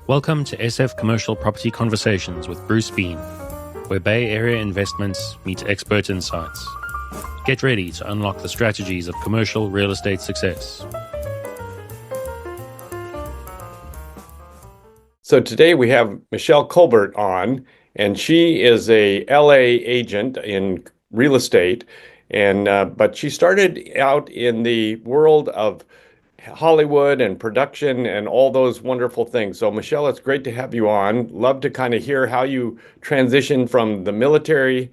Welcome to SF Commercial Property Conversations with Bruce Bean, where Bay Area investments meet expert insights. Get ready to unlock the strategies of commercial real estate success. So today we have Michelle Colbert on, and she is a LA agent in real estate, and but she started out in the world of Hollywood and production and all those wonderful things. So Michelle, it's great to have you on. Love to kind of hear how you transitioned from the military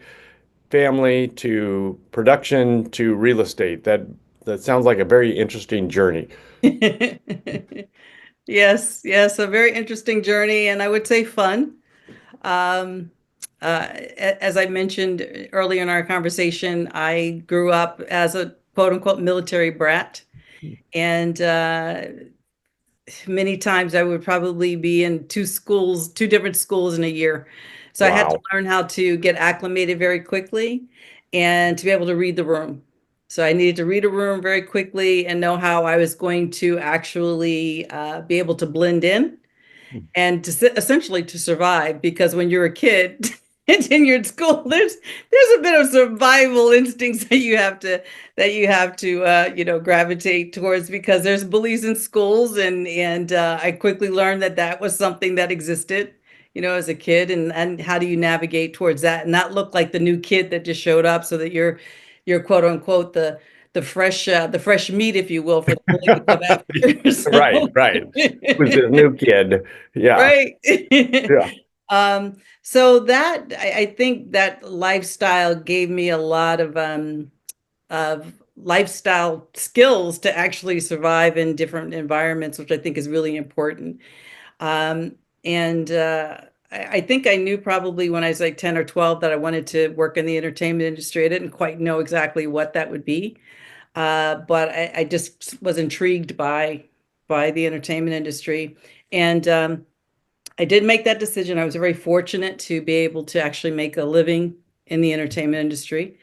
family to production to real estate. That sounds like a very interesting journey. Yes, a very interesting journey, and I would say fun. Um, as I mentioned earlier in our conversation, I grew up as a quote unquote military brat, and many times I would probably be in two different schools in a year. So I had to Wow. learn how to get acclimated very quickly and to be able to read the room. So I needed to read a room very quickly and know how I was going to actually be able to blend in and essentially to survive. Because when you're a kid and you're in school, there's a bit of survival instincts that you have to gravitate towards, because there's bullies in schools, and I quickly learned that was something that existed, as a kid, and how do you navigate towards that and not look like the new kid that just showed up, so that you're quote unquote the fresh meat, if you will, for the bully to come after. Right, So, right. Who's this new kid? Yeah, right. yeah. So that I think that lifestyle gave me a lot of lifestyle skills to actually survive in different environments, which I think is really important. And I think I knew probably when I was like 10 or 12 that I wanted to work in the entertainment industry. I didn't quite know exactly what that would be, but I just was intrigued by the entertainment industry. And I did make that decision. I was very fortunate to be able to actually make a living in the entertainment industry.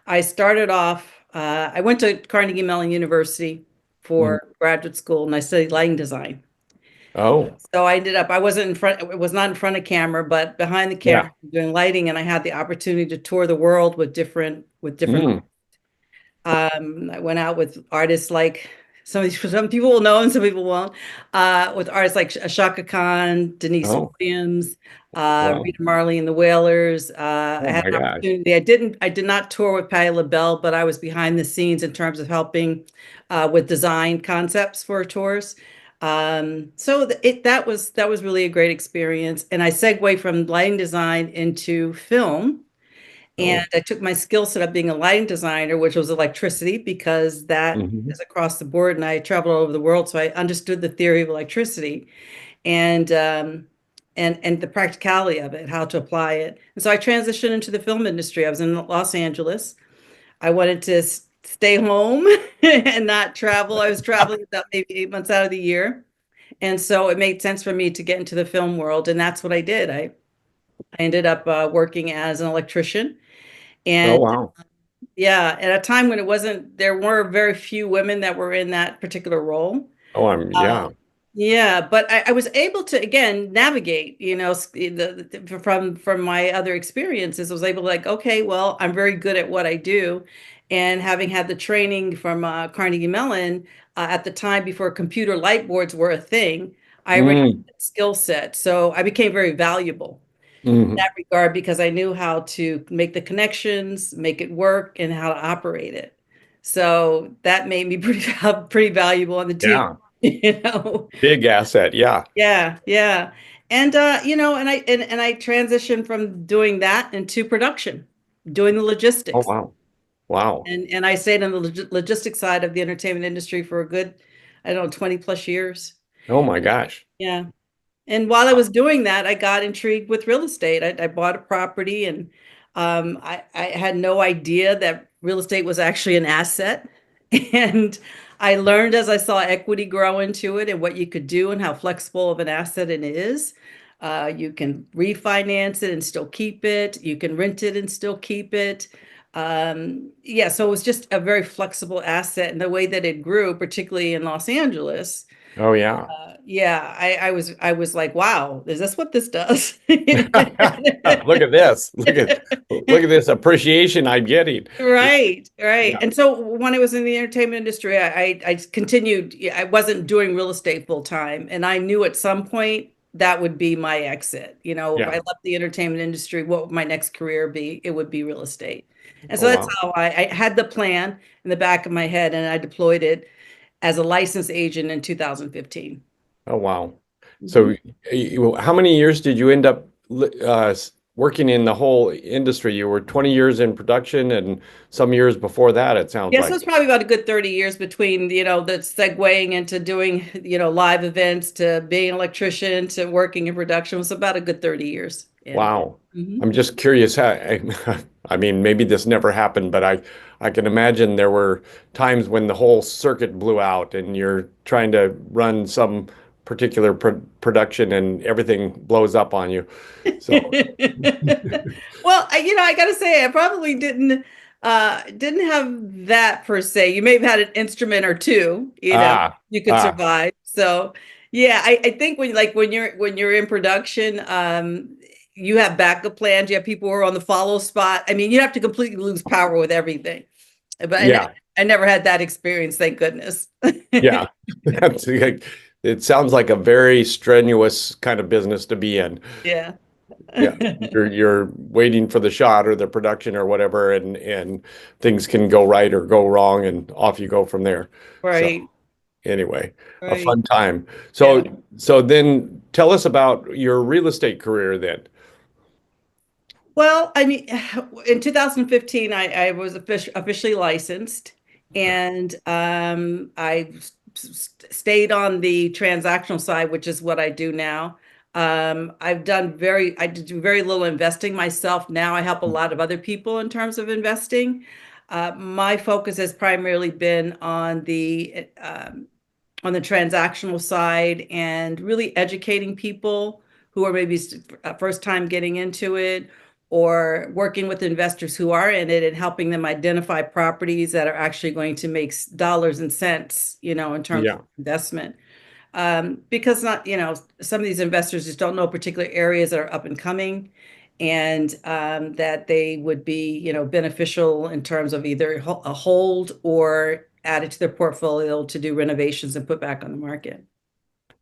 I started off, I went to Carnegie Mellon University Mhm. for graduate school, and I studied lighting design. Oh, So I wasn't in front, it was not in front of camera, but behind the yeah. camera doing lighting, and I had the opportunity to tour the world with different. Mm. I went out with artists like some people will know and some people won't. With artists like Shaka Khan, Denise Oh, Williams, wow. Rita Marley and the Wailers. I Oh had my an gosh. opportunity. I did not tour with Patti LaBelle, but I was behind the scenes in terms of helping with design concepts for tours. So that was really a great experience, and I segued from lighting design into film. And Oh. I took my skill set of being a lighting designer, which was electricity, because that Hmm. is across the board, and I traveled all over the world, so I understood the theory of electricity and and the practicality of it, how to apply it. And so I transitioned into the film industry. I was in Los Angeles. I wanted to stay home and not travel. I was traveling about maybe 8 months out of the year, and so it made sense for me to get into the film world, and that's what I did. I ended up working as an electrician. Oh, And wow. yeah, at a time when there were very few women that were in that particular role. Oh, Uh, yeah. yeah, but I was able to again navigate, from my other experiences. I was able to, like, okay, well, I'm very good at what I do, and having had the training from Carnegie Mellon at the time before computer light boards were a thing, I already had Mm. that skill set, so I became very valuable Hmm. that regard, because I knew how to make the connections, make it work, and how to operate it. So that made me pretty valuable on the team, Yeah. you know. Big asset. Yeah. Yeah, yeah. And I transitioned from doing that into production, doing the Oh, logistics. wow. Wow. And I stayed on the logistics side of the entertainment industry for a good, I don't know, 20 plus years. Oh my gosh. Yeah. And while I was doing that, I got intrigued with real estate. I bought a property, and I had no idea that real estate was actually an asset. And I learned as I saw equity grow into it and what you could do and how flexible of an asset it is. You can refinance it and still keep it. You can rent it and still keep it. Yeah, so it was just a very flexible asset. And the way that it grew, particularly in Los Angeles, Oh, yeah. Yeah, I was like, wow, is this what this does? Look at this. Look at this appreciation I'm getting. Right, right. Yeah. And so when I was in the entertainment industry, I continued. I wasn't doing real estate full time, and I knew at some point that would be my exit. If I Yeah. left the entertainment industry, what would my next career be? It would be real estate. And Oh, so that's wow. how I had the plan in the back of my head, and I deployed it as a licensed agent in 2015. Oh, wow. Mhm. So, how many years did you end up working in the whole industry? You were 20 years in production and some years before that, it sounds Yeah, so it's like. probably about a good 30 years between, the segueing into doing, live events to being an electrician to working in production. Was about a good 30 years. And Wow. mhm. I'm just curious how, I mean, maybe this never happened, but I can imagine there were times when the whole circuit blew out and you're trying to run some particular production and everything blows up on you. So, Well, I gotta say, I probably didn't have that per se. You may have had an instrument or two, ah, you could ah, survive. So yeah, I think when you're in production, you have backup plans, you have people who are on the follow spot. I mean, you have to completely lose power with everything. But yeah, I never had that experience, thank goodness. yeah. That's, it sounds like a very strenuous kind of business to be in. Yeah. Yeah, you're waiting for the shot or the production or whatever, and things can go right or go wrong, and off you go from there. So Right, anyway, a right. fun time. Yeah. So then tell us about your real estate career then. Well, I mean, in 2015, I was officially licensed, and I stayed on the transactional side, which is what I do now. I do very little investing myself now. I help a lot of other people in terms of investing. My focus has primarily been on the transactional side and really educating people who are maybe first time getting into it, or working with investors who are in it and helping them identify properties that are actually going to make dollars and cents, in terms of Yeah, investment. Because not, some of these investors just don't know particular areas that are up and coming, and that they would be, beneficial in terms of either a hold or add it to their portfolio to do renovations and put back on the market.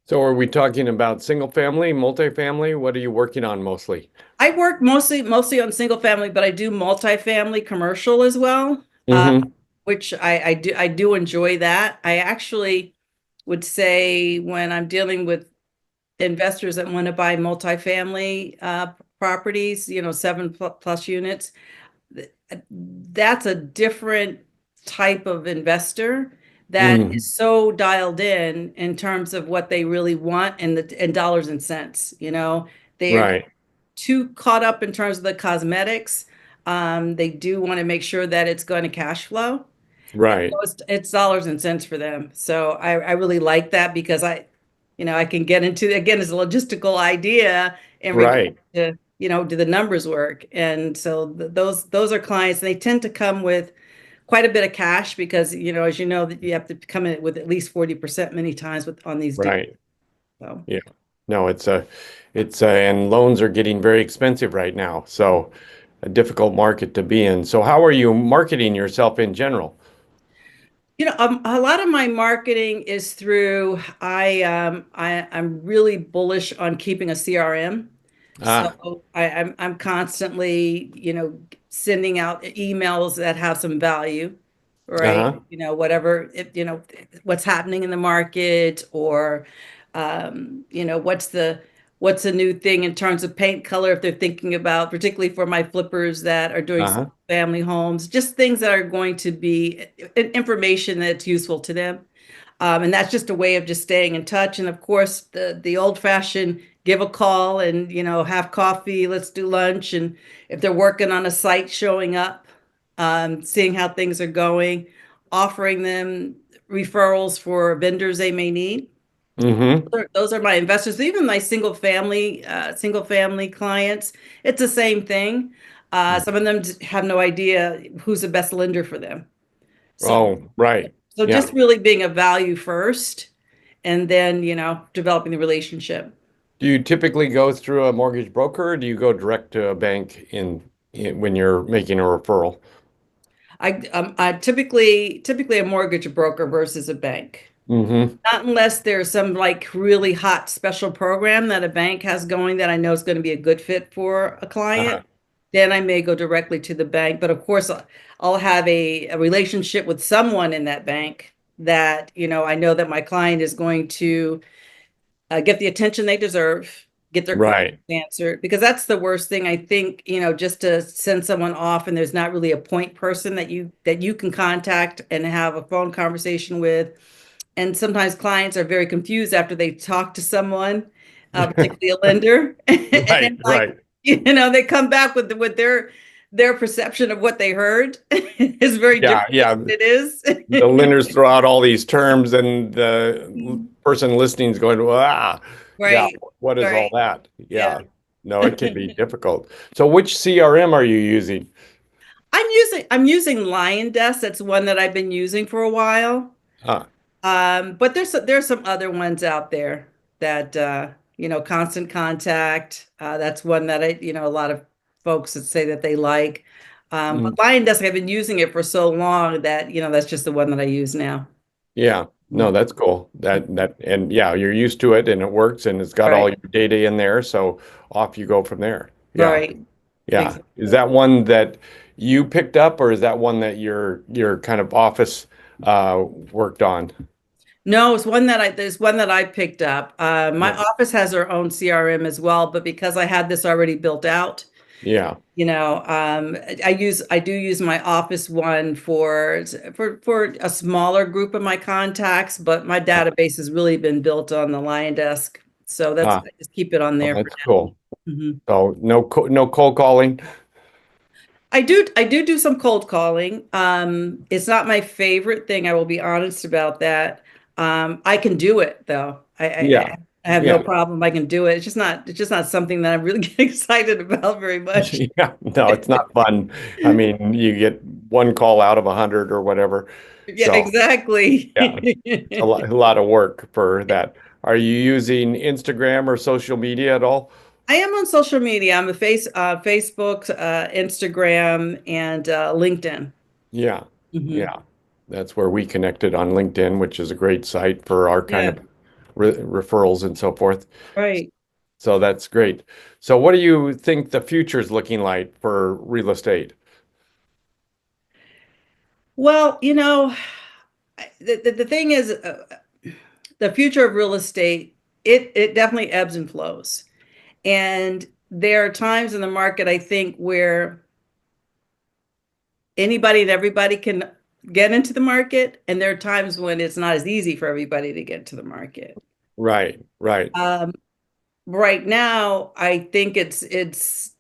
so are we talking about single family, multifamily? What are you working on mostly? I work mostly on single family, but I do multifamily commercial as well, Mm-hmm. which I do enjoy that. I actually would say when I'm dealing with investors that want to buy multifamily properties, 7+ units, that's a different type of investor that Mm-hmm. is so dialed in terms of what they really want and dollars and cents. They're Right, too caught up in terms of the cosmetics. They do want to make sure that it's going to cash flow. right, It's dollars and cents for them. So I really like that because I can get into, again, it's a logistical idea in regard right, to, do the numbers work? And so those are clients, and they tend to come with quite a bit of cash because, as you know, that you have to come in with at least 40% many times on these deals. right. So. Yeah. No, and loans are getting very expensive right now. So a difficult market to be in. So how are you marketing yourself in general? A lot of my marketing is through I'm really bullish on keeping a CRM. So Ah, I'm constantly, sending out emails that have some value, right? uh-huh, Whatever, what's happening in the market, or what's the new thing in terms of paint color if they're thinking about, particularly for my flippers that are doing uh-huh, family homes, just things that are going to be information that's useful to them. And that's just a way of just staying in touch. And of course, the old fashioned give a call and, have coffee, let's do lunch. And if they're working on a site, showing up, seeing how things are going, offering them referrals for vendors they may need. mm-hmm, Those are my investors. Even my single family clients, it's the same thing. Some of them have no idea who's the best lender for them. So oh, right. so Yeah, just really being a value first, and then, developing the relationship. Do you typically go through a mortgage broker or do you go direct to a bank when you're making a referral? I typically a mortgage broker versus a bank. Mm-hmm. Not unless there's some like really hot special program that a bank has going that I know is going to be a good fit for a Uh-huh. client. Then I may go directly to the bank. But of course, I'll have a relationship with someone in that bank that, I know that my client is going to get the attention they deserve, get their questions Right. answered, because that's the worst thing. I think, just to send someone off and there's not really a point person that you can contact and have a phone conversation with. And sometimes clients are very confused after they talk to someone, particularly a lender, and Right, then like, right. they come back with their perception of what they heard is very Yeah, different than yeah. what it is. The lenders throw out all these terms and the person listening is going, yeah, Right, what is all right. that? Yeah. Yeah. No, it can be difficult. So which CRM are you using? I'm using Lion Desk. That's one that I've been using for a while. Ah, But there's some other ones out there that Constant Contact. That's one that a lot of folks that say that they like. But mm, Lion Desk, I've been using it for so long that that's just the one that I use now. yeah. No, Mhm. that's cool. And yeah, you're used to it and it works and it's got all Right, your data in there. So off you go from there. Yeah. right, Yeah. Is exactly. that one that you picked up or is that one that your kind of office worked on? No, there's one that I picked up. My Yeah. office has their own CRM as well, but because I had this already built out, Yeah. I do use my office one for a smaller group of my contacts, but my Ah, database has really been built on the Lion Desk. So ah, I just keep it on well, there for that's cool. now. Mhm. So no cold calling. I do some cold calling. It's not my favorite thing. I will be honest about that. I can do it though. Yeah. I have no Yeah. problem. I can do it. It's just not something that I really get excited about very much. Yeah. No, it's not fun. I mean, you get one call out of 100 or whatever. Yeah, So exactly. yeah, it's a lot of work for that. Are you using Instagram or social media at all? I am on social media. I'm a Facebook, Instagram, and LinkedIn. Yeah. Hmm. Yeah. That's where we connected on LinkedIn, which is a great site for our kind Yeah, of referrals and so forth. right. So that's great. So what do you think the future is looking like for real estate? Well, the thing is, the future of real estate, it definitely ebbs and flows. And there are times in the market, I think, where anybody and everybody can get into the market, and there are times when it's not as easy for everybody to get to the market. Right, right. Um, right now, I think it's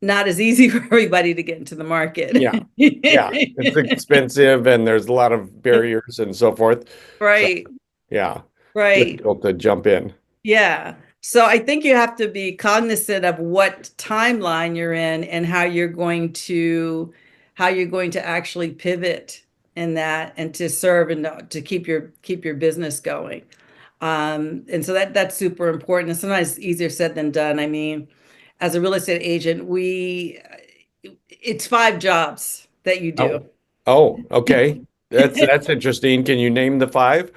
not as easy for everybody to get into the market. Yeah. Yeah. It's expensive and there's a lot of barriers and so forth. So Right, yeah, right. difficult to jump in. Yeah. So I think you have to be cognizant of what timeline you're in and how you're going to actually pivot in that and to serve and to keep your business going. And so that's super important. And sometimes easier said than done. I mean, as a real estate agent, it's 5 jobs that you do. Oh, oh, okay. That's interesting. Can you name the five?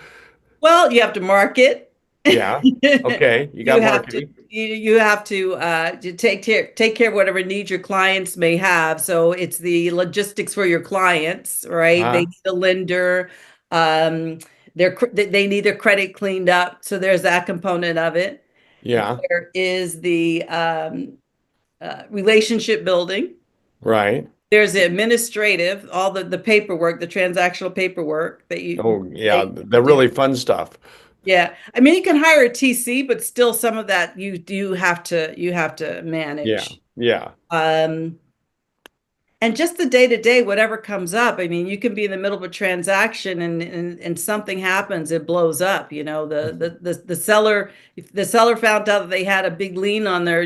Well, you have to market. Yeah. Okay. You You got have to marketing. you have to take care of whatever needs your clients may have. So it's the logistics for your clients, right? They Uh-huh. need a lender. Um, they need their credit cleaned up. So there's that component of it. Yeah. There is the relationship building. Right. There's the administrative, all the paperwork, the transactional paperwork that Oh, yeah. they The do. really fun stuff. Yeah. I mean, you can hire a TC, but still some of that you have to Yeah. manage. Yeah. Um, And just the day to day, whatever comes up. I mean, you can be in the middle of a transaction and something happens, it blows up. You know, the seller found out that they had a big lien on their,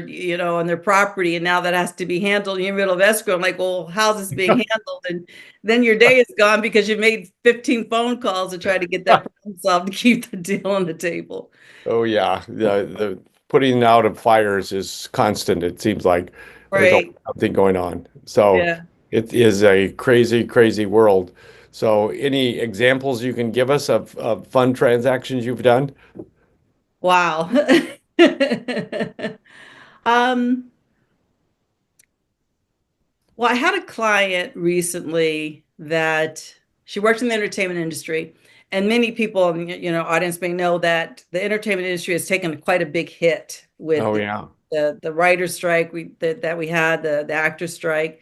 on their property, and now that has to be handled in the middle of escrow. I'm like, well, how's this being handled? And then your day is gone because you made 15 phone calls to try to get that problem solved to keep the deal on the table. Oh yeah, the putting out of fires is constant. It seems like there's always Right. something going on. So Yeah. it is a crazy, crazy world. So any examples you can give us of fun transactions you've done? Wow. Um, well, I had a client recently that she works in the entertainment industry, and many people in the, audience may know that the entertainment industry has taken quite a big hit with Oh the yeah. the writer's strike that we had, the actor's strike,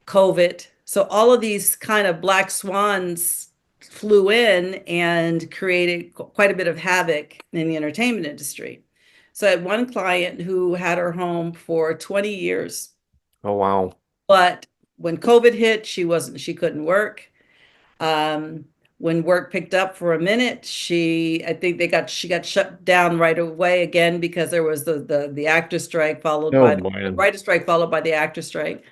COVID. So all of these kind of black swans flew in and created quite a bit of havoc in the entertainment industry. So I had one client who had her home for 20 years, Oh wow. but when COVID hit, she couldn't work. Um, when work picked up for a minute, I think she got shut down right away again because there was the actor strike followed Oh by the man. writer strike followed by the actor strike.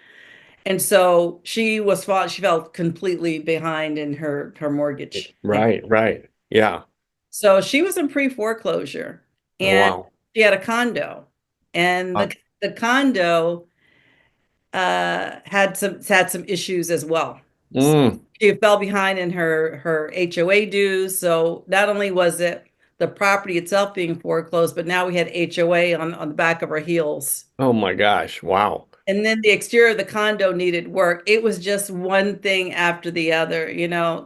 And so she felt completely behind in her mortgage. And Right, right. Yeah. so she was in pre-foreclosure, Oh and wow. she had a condo. And Uh, the condo had some issues as well. mm, She fell behind in her HOA dues. So not only was it the property itself being foreclosed, but now we had HOA on the back of our heels. oh my gosh. Wow. And then the exterior of the condo needed work. It was just one thing after the other,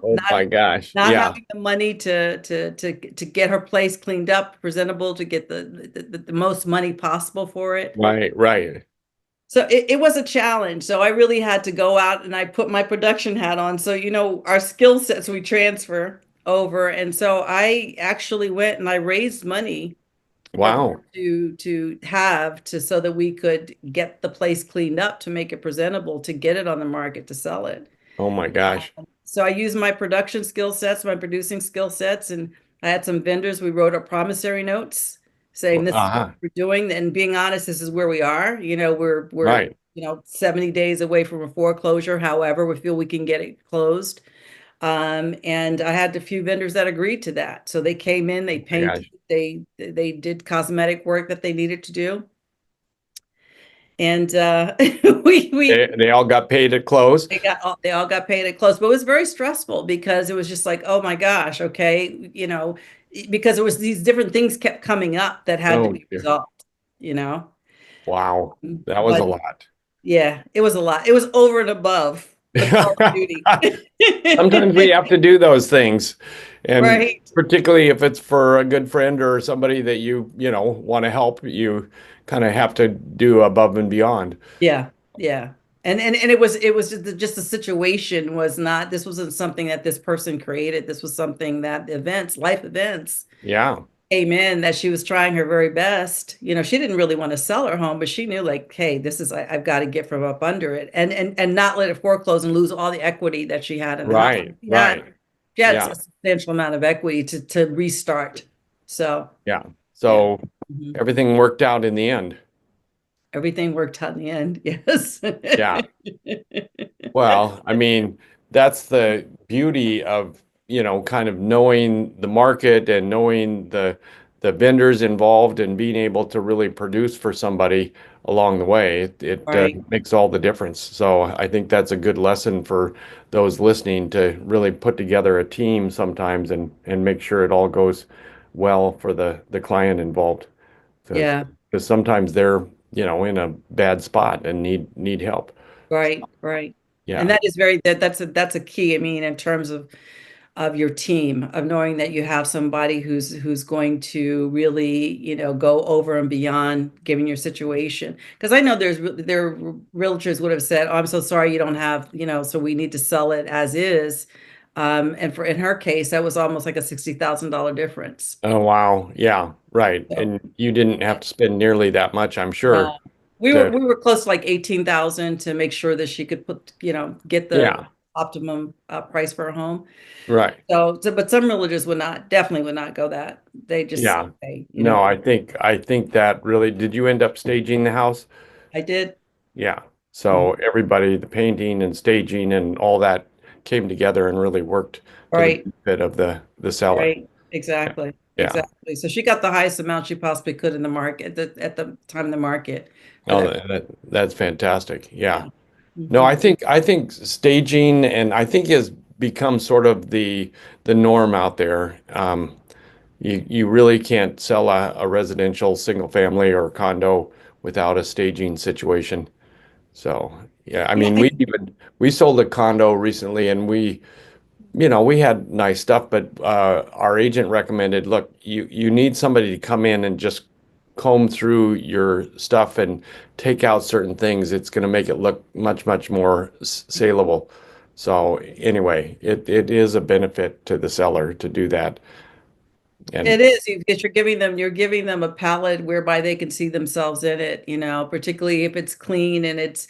Oh my gosh. not Yeah. having the money to get her place cleaned up, presentable, to get the most money possible for it. Right, right. So it was a challenge. So I really had to go out and I put my production hat on. So, our skill sets we transfer over. And so I actually went and I raised money for her Wow. to have to so that we could get the place cleaned up to make it presentable, to get it on the market, to sell it. Oh my gosh. So I used my production skill sets, my producing skill sets, and I had some vendors. We wrote up promissory notes saying this is what Uh-huh. we're doing. And being honest, this is where we are. We're Right. 70 days away from a foreclosure. However, we feel we can get it closed. And I had a few vendors that agreed to that. So they came in, they Oh my painted, gosh. they did cosmetic work that they needed to do. And we They all got paid at close. they all got paid at close, but it was very stressful because it was just like, oh my gosh, okay, because it was these different things kept coming up that had to Oh be dear. resolved, you know. Wow. That was a But lot. yeah, it was a lot. It was over and above the call of duty. Sometimes we have to do those things. And Right. particularly if it's for a good friend or somebody that want to help, you kind of have to do above and beyond. Yeah, yeah. And it was just the situation was not, this wasn't something that this person created. This was something that life events Yeah. came in that she was trying her very best. She didn't really want to sell her home, but she knew like, hey, I've got to get from up under it and not let it foreclose and lose all the equity that she had in the house. Right. Right. She had Yeah. a substantial amount of equity to restart. So Yeah. yeah. So Mhm. everything worked out in the end. Everything worked out in the end. Yes. Yeah. Well, I mean, that's the beauty of, kind of knowing the market and knowing the vendors involved and being able to really produce for somebody along the way. It Right. makes all the difference. So I think that's a good lesson for those listening to really put together a team sometimes and make sure it all goes well for the client involved. Because Yeah. sometimes they're, in a bad spot and need help. Right, right. And Yeah. that is that's a key. I mean, in terms of your team, of knowing that you have somebody who's going to really, go over and beyond given your situation. Because I know there realtors would have said, "Oh, I'm so sorry you don't have, so we need to sell it as is." And in her case, that was almost like a $60,000 difference. Oh, wow. Yeah, right. So, And you didn't have to spend nearly that much, I'm no, sure. We were close to like 18,000 to make sure that she could get the Yeah, optimum price for her home. right. But some religions definitely would not go that. They just Yeah. say, No, I think that really, did you end up staging the house? I did. Yeah. Mhm. So everybody, the painting and staging and all that came together and really worked to the Right, benefit of the seller. right, exactly, Yeah. exactly. So she got the highest amount she possibly could in the market at the time in the market for Oh, that. that's fantastic. Yeah. Yeah. No, Hmm. I think staging and I think has become sort of the norm out there. You really can't sell a residential single family or condo without a staging situation. So yeah, I Yeah, mean we sold a condo recently and we had nice stuff, but our agent recommended, look, you need somebody to come in and just comb through your stuff and take out certain things. It's going to make it look much, much more saleable. So anyway, it is a benefit to the seller to do that. it And is because you're giving them a palette whereby they can see themselves in it, particularly if it's clean and it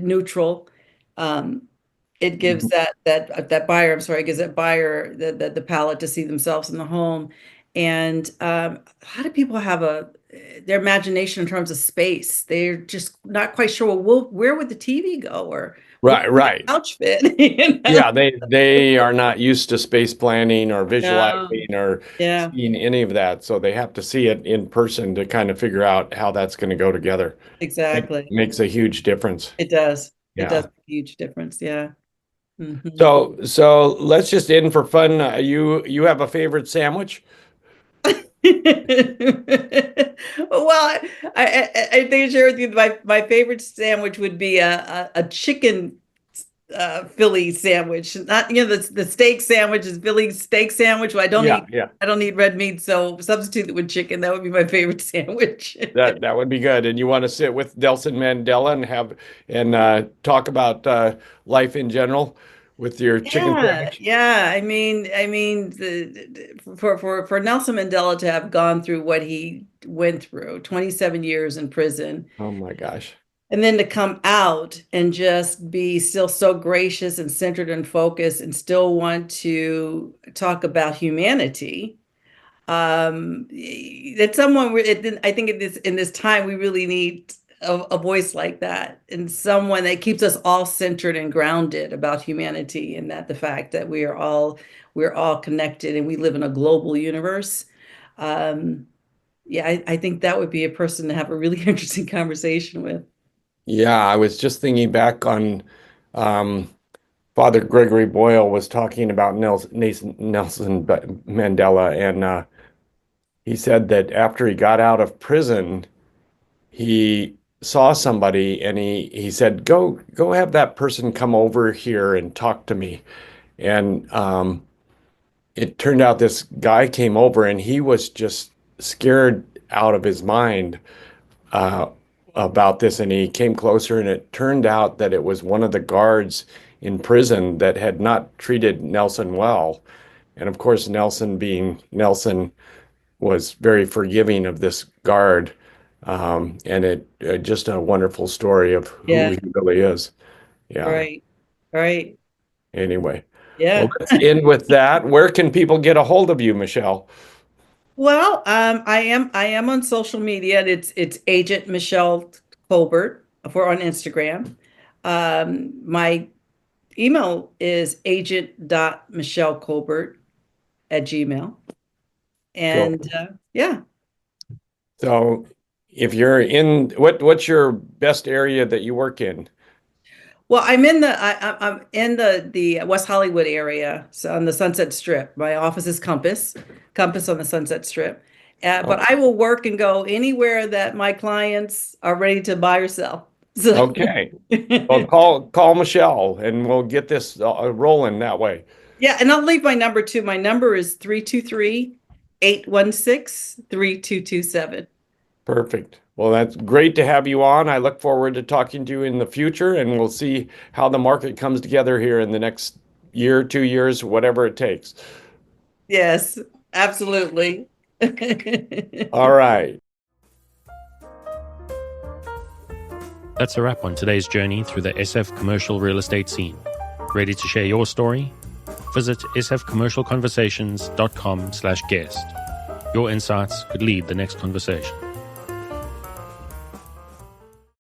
neutral. Um, it gives that buyer, I'm sorry, gives that buyer the palette to see themselves in the home. And a lot of people have their imagination in terms of space. They're just not quite sure, well, where would the TV go, or where right, would the right. couch fit? You know? Yeah, they are not used to space planning or No. visualizing or Yeah, seeing any of that. So they have to see it in person to kind of figure out how that's going to go together. It exactly. makes a huge difference. It does. It does Yeah. make a huge difference. Yeah. Hmm. So let's just end for fun. You have a favorite sandwich? Well, I think I share with you my favorite sandwich would be a chicken Philly sandwich. Not the steak sandwich is Philly steak sandwich. Well, Yeah, yeah. I don't eat red meat, so substitute it with chicken. That would be my favorite sandwich. That would be good. And you want to sit with Nelson Mandela and have and talk about life in general with your chicken Yeah, sandwich? yeah. For Nelson Mandela to have gone through what he went through, 27 years in prison, Oh my gosh. and then to come out and just be still so gracious and centered and focused and still want to talk about humanity. That I think in this time we really need a voice like that, and someone that keeps us all centered and grounded about humanity, and that the fact that we're all connected and we live in a global universe. Um, yeah, I think that would be a person to have a really interesting conversation with. Yeah, I was just thinking back on um, Father Gregory Boyle was talking about Nelson Mandela, and he said that after he got out of prison, he saw somebody and he said, Go have that person come over here and talk to me. And it turned out this guy came over and he was just scared out of his mind uh, about this. And he came closer and it turned out that it was one of the guards in prison that had not treated Nelson well. And of course, Nelson, being Nelson, was very forgiving of this guard. And it just a wonderful story of who Yeah, he really is. Yeah. right, right. Anyway, well, Yeah. let's end with that. Where can people get a hold of you, Michelle? Well, I am on social media. It's Agent Michelle Colbert for on Instagram. My email is agent.michellecolbert@gmail. Go. And yeah. So, if you're in, what's your best area that you work in? Well, I'm in the West Hollywood area, so on the Sunset Strip. My office is Compass on the Sunset Strip. But Oh, I will work and go anywhere that my clients are ready to buy or sell. So okay. Well, call Michelle, and we'll get this rolling that way. yeah, and I'll leave my number too. My number is 323-816-3227. Perfect. Well, that's great to have you on. I look forward to talking to you in the future, and we'll see how the market comes together here in the next year, 2 years, whatever it takes. Yes, absolutely. All right. That's a wrap on today's journey through the SF commercial real estate scene. Ready to share your story? Visit sfcommercialconversations.com/guest. Your insights could lead the next conversation.